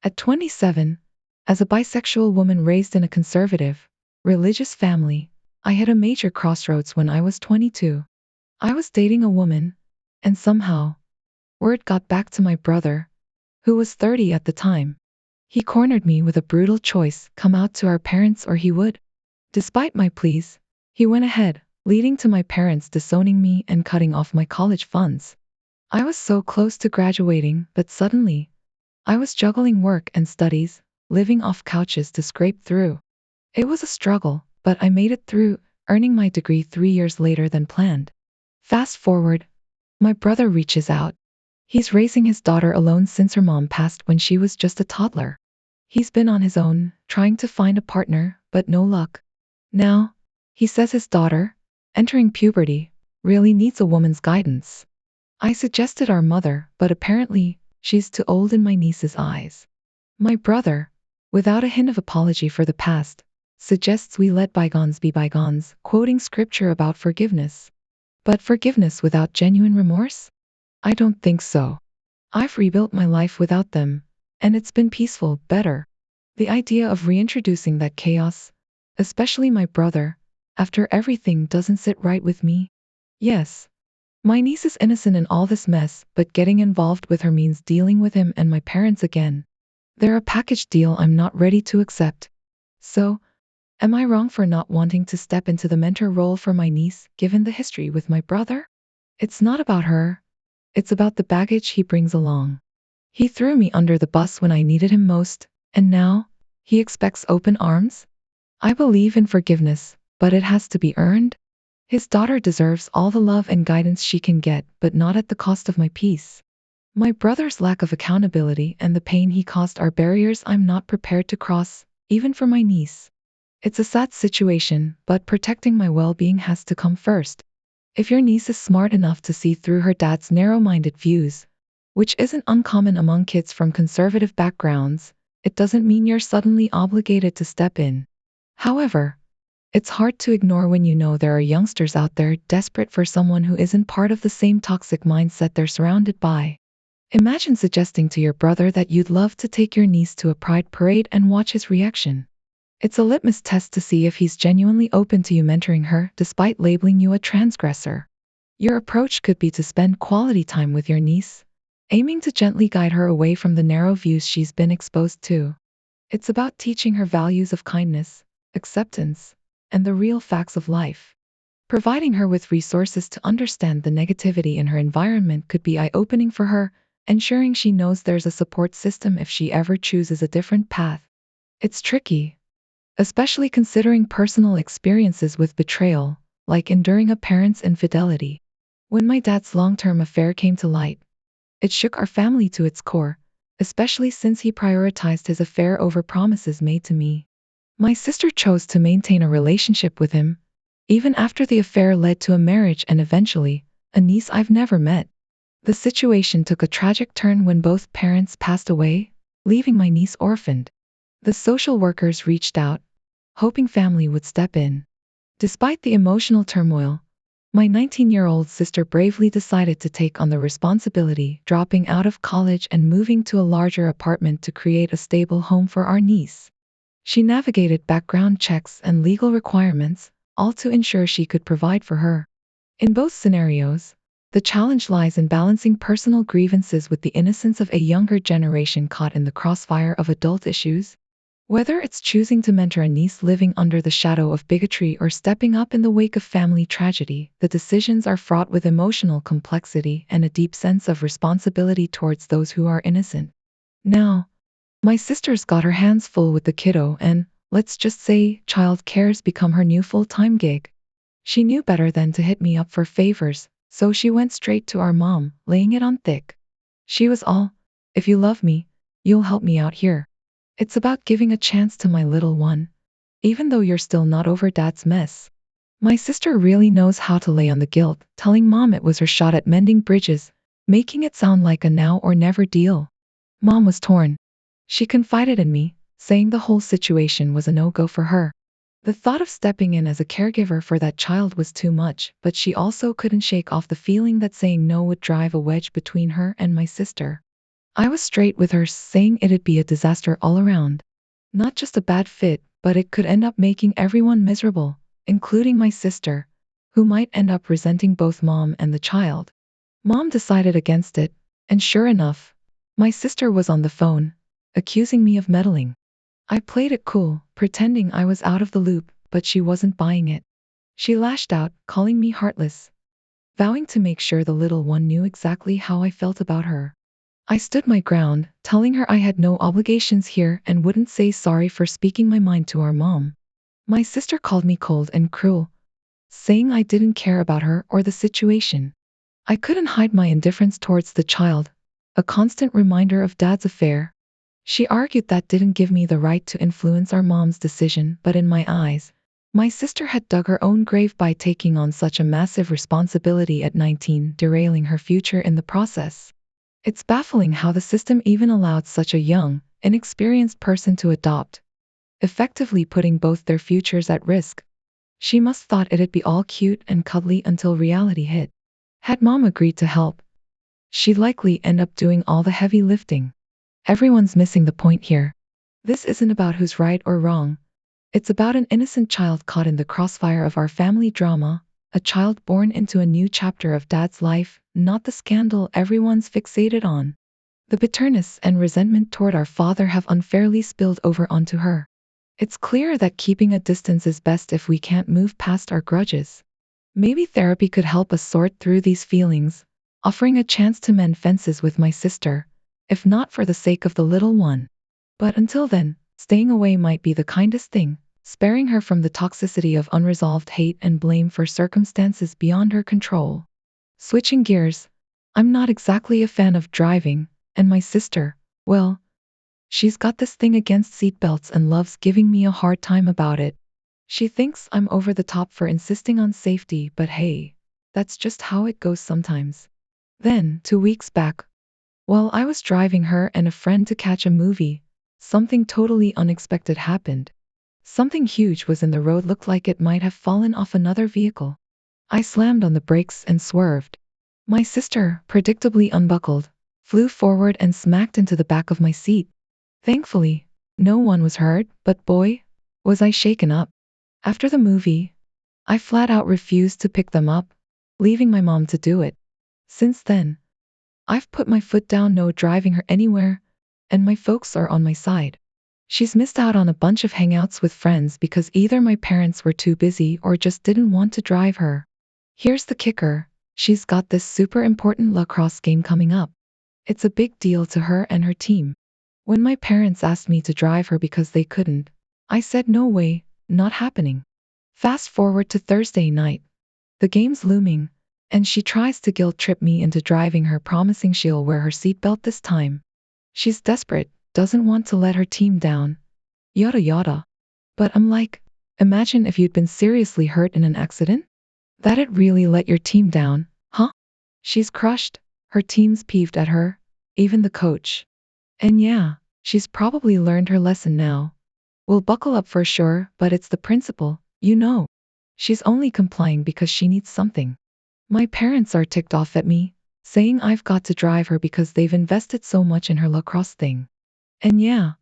At 27, as a bisexual woman raised in a conservative, religious family, I hit a major crossroads when I was 22. I was dating a woman, and somehow, word got back to my brother, who was 30 at the time. He cornered me with a brutal choice: come out to our parents or he would. Despite my pleas, he went ahead, leading to my parents disowning me and cutting off my college funds. I was so close to graduating, but suddenly, I was juggling work and studies, living off couches to scrape through. It was a struggle, but I made it through, earning my degree 3 years later than planned. Fast forward, my brother reaches out. He's raising his daughter alone since her mom passed when she was just a toddler. He's been on his own, trying to find a partner, but no luck. Now, he says his daughter, entering puberty, really needs a woman's guidance. I suggested our mother, but apparently, she's too old in my niece's eyes. My brother, without a hint of apology for the past, suggests we let bygones be bygones, quoting scripture about forgiveness. But forgiveness without genuine remorse? I don't think so. I've rebuilt my life without them, and it's been peaceful, better. The idea of reintroducing that chaos, especially my brother, after everything doesn't sit right with me. Yes, my niece is innocent in all this mess, but getting involved with her means dealing with him and my parents again. They're a package deal I'm not ready to accept. So, am I wrong for not wanting to step into the mentor role for my niece, given the history with my brother? It's not about her. It's about the baggage he brings along. He threw me under the bus when I needed him most, and now, he expects open arms? I believe in forgiveness, but it has to be earned. His daughter deserves all the love and guidance she can get, but not at the cost of my peace. My brother's lack of accountability and the pain he caused are barriers I'm not prepared to cross, even for my niece. It's a sad situation, but protecting my well-being has to come first. If your niece is smart enough to see through her dad's narrow-minded views, which isn't uncommon among kids from conservative backgrounds, it doesn't mean you're suddenly obligated to step in. However, it's hard to ignore when you know there are youngsters out there desperate for someone who isn't part of the same toxic mindset they're surrounded by. Imagine suggesting to your brother that you'd love to take your niece to a pride parade and watch his reaction. It's a litmus test to see if he's genuinely open to you mentoring her, despite labeling you a transgressor. Your approach could be to spend quality time with your niece, aiming to gently guide her away from the narrow views she's been exposed to. It's about teaching her values of kindness, acceptance, and the real facts of life. Providing her with resources to understand the negativity in her environment could be eye-opening for her, ensuring she knows there's a support system if she ever chooses a different path. It's tricky, especially considering personal experiences with betrayal, like enduring a parent's infidelity. When my dad's long-term affair came to light, it shook our family to its core, especially since he prioritized his affair over promises made to me. My sister chose to maintain a relationship with him, even after the affair led to a marriage and eventually, a niece I've never met. The situation took a tragic turn when both parents passed away, leaving my niece orphaned. The social workers reached out, hoping family would step in. Despite the emotional turmoil, my 19-year-old sister bravely decided to take on the responsibility, dropping out of college and moving to a larger apartment to create a stable home for our niece. She navigated background checks and legal requirements, all to ensure she could provide for her. In both scenarios, the challenge lies in balancing personal grievances with the innocence of a younger generation caught in the crossfire of adult issues. Whether it's choosing to mentor a niece living under the shadow of bigotry or stepping up in the wake of family tragedy, the decisions are fraught with emotional complexity and a deep sense of responsibility towards those who are innocent. Now, my sister's got her hands full with the kiddo and, let's just say, child care's become her new full-time gig. She knew better than to hit me up for favors, so she went straight to our mom, laying it on thick. She was all, "If you love me, you'll help me out here. It's about giving a chance to my little one, even though you're still not over dad's mess." My sister really knows how to lay on the guilt, telling mom it was her shot at mending bridges, making it sound like a now or never deal. Mom was torn. She confided in me, saying the whole situation was a no-go for her. The thought of stepping in as a caregiver for that child was too much, but she also couldn't shake off the feeling that saying no would drive a wedge between her and my sister. I was straight with her, saying it'd be a disaster all around. Not just a bad fit, but it could end up making everyone miserable, including my sister, who might end up resenting both mom and the child. Mom decided against it, and sure enough, my sister was on the phone, accusing me of meddling. I played it cool, pretending I was out of the loop, but she wasn't buying it. She lashed out, calling me heartless, vowing to make sure the little one knew exactly how I felt about her. I stood my ground, telling her I had no obligations here and wouldn't say sorry for speaking my mind to our mom. My sister called me cold and cruel, saying I didn't care about her or the situation. I couldn't hide my indifference towards the child, a constant reminder of dad's affair. She argued that didn't give me the right to influence our mom's decision, but in my eyes, my sister had dug her own grave by taking on such a massive responsibility at 19, derailing her future in the process. It's baffling how the system even allowed such a young, inexperienced person to adopt, effectively putting both their futures at risk. She must thought it'd be all cute and cuddly until reality hit. Had mom agreed to help, she'd likely end up doing all the heavy lifting. Everyone's missing the point here. This isn't about who's right or wrong. It's about an innocent child caught in the crossfire of our family drama, a child born into a new chapter of dad's life, not the scandal everyone's fixated on. The bitterness and resentment toward our father have unfairly spilled over onto her. It's clear that keeping a distance is best if we can't move past our grudges. Maybe therapy could help us sort through these feelings, offering a chance to mend fences with my sister, if not for the sake of the little one. But until then, staying away might be the kindest thing, sparing her from the toxicity of unresolved hate and blame for circumstances beyond her control. Switching gears, I'm not exactly a fan of driving, and my sister, well, she's got this thing against seatbelts and loves giving me a hard time about it. She thinks I'm over the top for insisting on safety, but hey, that's just how it goes sometimes. Then, 2 weeks back, while I was driving her and a friend to catch a movie, something totally unexpected happened. Something huge was in the road, looked like it might have fallen off another vehicle. I slammed on the brakes and swerved. My sister, predictably unbuckled, flew forward and smacked into the back of my seat. Thankfully, no one was hurt, but boy, was I shaken up. After the movie, I flat out refused to pick them up, leaving my mom to do it. Since then, I've put my foot down, no driving her anywhere, and my folks are on my side. She's missed out on a bunch of hangouts with friends because either my parents were too busy or just didn't want to drive her. Here's the kicker, she's got this super important lacrosse game coming up. It's a big deal to her and her team. When my parents asked me to drive her because they couldn't, I said no way, not happening. Fast forward to Thursday night. The game's looming, and she tries to guilt trip me into driving her, promising she'll wear her seatbelt this time. She's desperate, doesn't want to let her team down. Yada yada. But I'm like, imagine if you'd been seriously hurt in an accident? That'd really let your team down, huh? She's crushed, her team's peeved at her, even the coach. And yeah, she's probably learned her lesson now. We'll buckle up for sure, but it's the principle, you know. She's only complying because she needs something. My parents are ticked off at me, saying I've got to drive her because they've invested so much in her lacrosse thing. And yeah,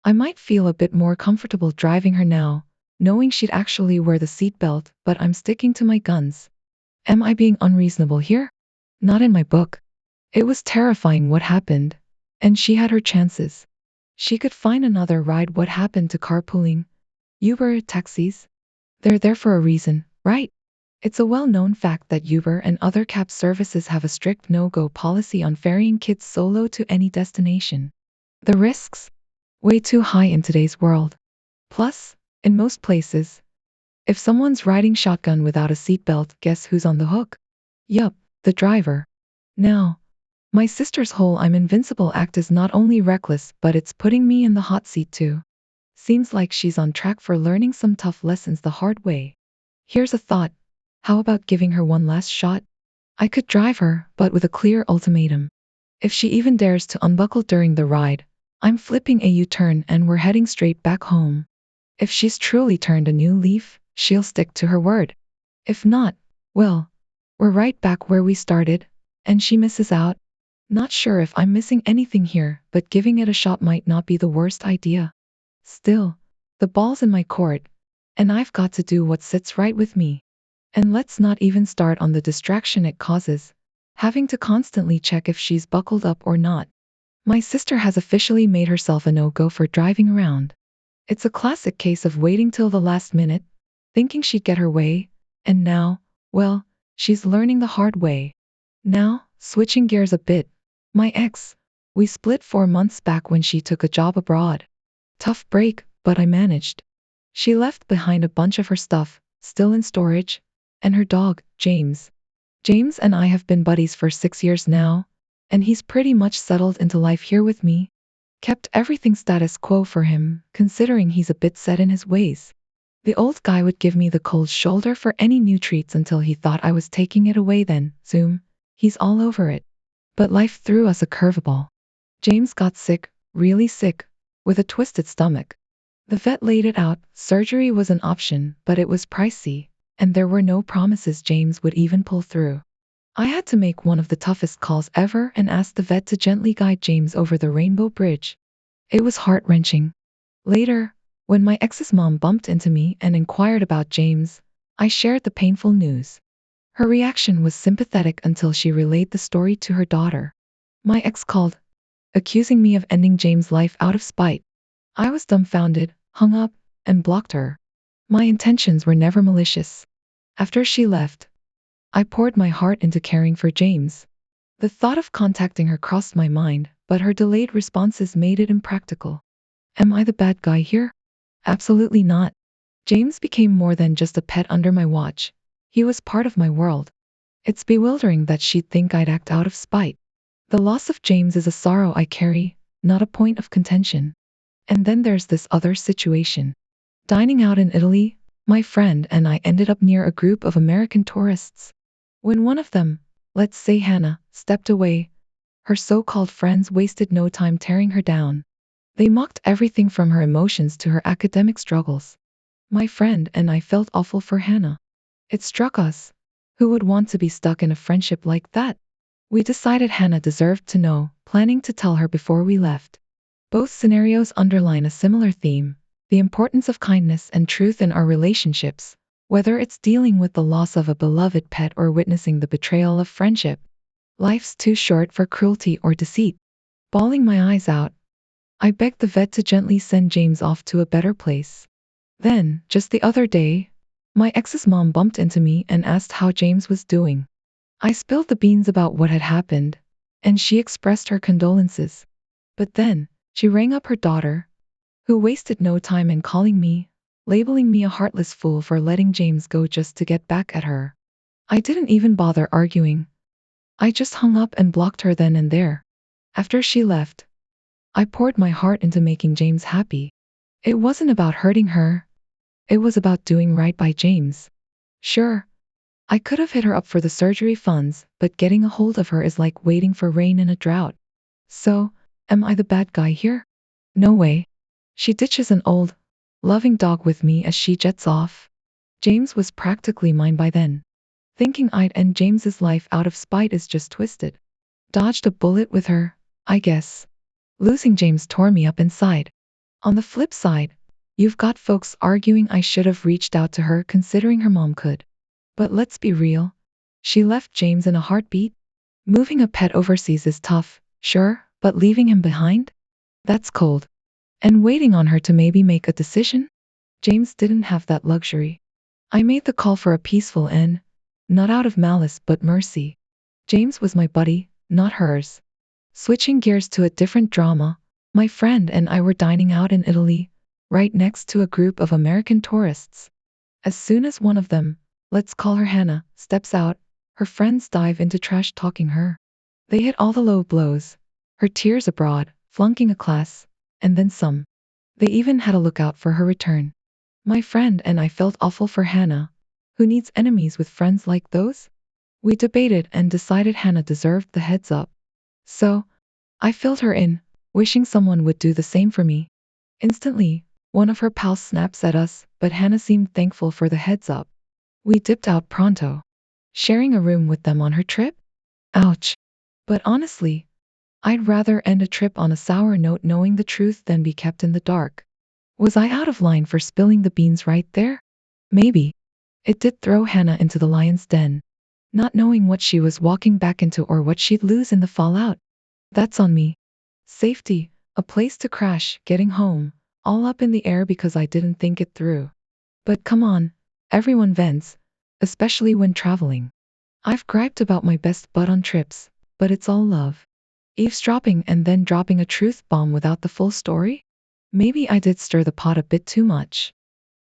I might feel a bit more comfortable driving her now, knowing she'd actually wear the seatbelt, but I'm sticking to my guns. Am I being unreasonable here? Not in my book. It was terrifying what happened, and she had her chances. She could find another ride. What happened to carpooling? Uber, taxis? They're there for a reason, right? It's a well-known fact that Uber and other cab services have a strict no-go policy on ferrying kids solo to any destination. The risks? Way too high in today's world. Plus, in most places, if someone's riding shotgun without a seatbelt, guess who's on the hook? Yup, the driver. Now, my sister's whole I'm invincible act is not only reckless, but it's putting me in the hot seat too. Seems like she's on track for learning some tough lessons the hard way. Here's a thought. How about giving her one last shot? I could drive her, but with a clear ultimatum. If she even dares to unbuckle during the ride, I'm flipping a U-turn and we're heading straight back home. If she's truly turned a new leaf, she'll stick to her word. If not, well, we're right back where we started, and she misses out. Not sure if I'm missing anything here, but giving it a shot might not be the worst idea. Still, the ball's in my court, and I've got to do what sits right with me. And let's not even start on the distraction it causes, having to constantly check if she's buckled up or not. My sister has officially made herself a no-go for driving around. It's a classic case of waiting till the last minute, thinking she'd get her way, and now, well, she's learning the hard way. Now, switching gears a bit, my ex, we split 4 months back when she took a job abroad. Tough break, but I managed. She left behind a bunch of her stuff, still in storage, and her dog, James. James and I have been buddies for 6 years now, and he's pretty much settled into life here with me. Kept everything status quo for him, considering he's a bit set in his ways. The old guy would give me the cold shoulder for any new treats until he thought I was taking it away, then, zoom, he's all over it. But life threw us a curveball. James got sick, really sick, with a twisted stomach. The vet laid it out, surgery was an option, but it was pricey, and there were no promises James would even pull through. I had to make one of the toughest calls ever and ask the vet to gently guide James over the Rainbow Bridge. It was heart-wrenching. Later, when my ex's mom bumped into me and inquired about James, I shared the painful news. Her reaction was sympathetic until she relayed the story to her daughter. My ex called, accusing me of ending James' life out of spite. I was dumbfounded, hung up, and blocked her. My intentions were never malicious. After she left, I poured my heart into caring for James. The thought of contacting her crossed my mind, but her delayed responses made it impractical. Am I the bad guy here? Absolutely not. James became more than just a pet under my watch. He was part of my world. It's bewildering that she'd think I'd act out of spite. The loss of James is a sorrow I carry, not a point of contention. And then there's this other situation. Dining out in Italy, my friend and I ended up near a group of American tourists. When one of them, let's say Hannah, stepped away, her so-called friends wasted no time tearing her down. They mocked everything from her emotions to her academic struggles. My friend and I felt awful for Hannah. It struck us. Who would want to be stuck in a friendship like that? We decided Hannah deserved to know, planning to tell her before we left. Both scenarios underline a similar theme, the importance of kindness and truth in our relationships, whether it's dealing with the loss of a beloved pet or witnessing the betrayal of friendship. Life's too short for cruelty or deceit. Bawling my eyes out, I begged the vet to gently send James off to a better place. Then, just the other day, my ex's mom bumped into me and asked how James was doing. I spilled the beans about what had happened, and she expressed her condolences. But then, she rang up her daughter, who wasted no time in calling me, labeling me a heartless fool for letting James go just to get back at her. I didn't even bother arguing. I just hung up and blocked her then and there. After she left, I poured my heart into making James happy. It wasn't about hurting her. It was about doing right by James. Sure, I could have hit her up for the surgery funds, but getting a hold of her is like waiting for rain in a drought. So, am I the bad guy here? No way. She ditches an old, loving dog with me as she jets off. James was practically mine by then. Thinking I'd end James's life out of spite is just twisted. Dodged a bullet with her, I guess. Losing James tore me up inside. On the flip side, you've got folks arguing I should have reached out to her considering her mom could. But let's be real. She left James in a heartbeat. Moving a pet overseas is tough, sure, but leaving him behind? That's cold. And waiting on her to maybe make a decision? James didn't have that luxury. I made the call for a peaceful end, not out of malice but mercy. James was my buddy, not hers. Switching gears to a different drama, my friend and I were dining out in Italy, right next to a group of American tourists. As soon as one of them, let's call her Hannah, steps out, her friends dive into trash talking her. They hit all the low blows, her tears abroad, flunking a class, and then some. They even had a lookout for her return. My friend and I felt awful for Hannah. Who needs enemies with friends like those? We debated and decided Hannah deserved the heads up. So, I filled her in, wishing someone would do the same for me. Instantly, one of her pals snaps at us, but Hannah seemed thankful for the heads up. We dipped out pronto. Sharing a room with them on her trip? Ouch. But honestly, I'd rather end a trip on a sour note knowing the truth than be kept in the dark. Was I out of line for spilling the beans right there? Maybe. It did throw Hannah into the lion's den, not knowing what she was walking back into or what she'd lose in the fallout. That's on me. Safety, a place to crash, getting home, all up in the air because I didn't think it through. But come on, everyone vents, especially when traveling. I've griped about my best bud on trips, but it's all love. Eavesdropping and then dropping a truth bomb without the full story? Maybe I did stir the pot a bit too much.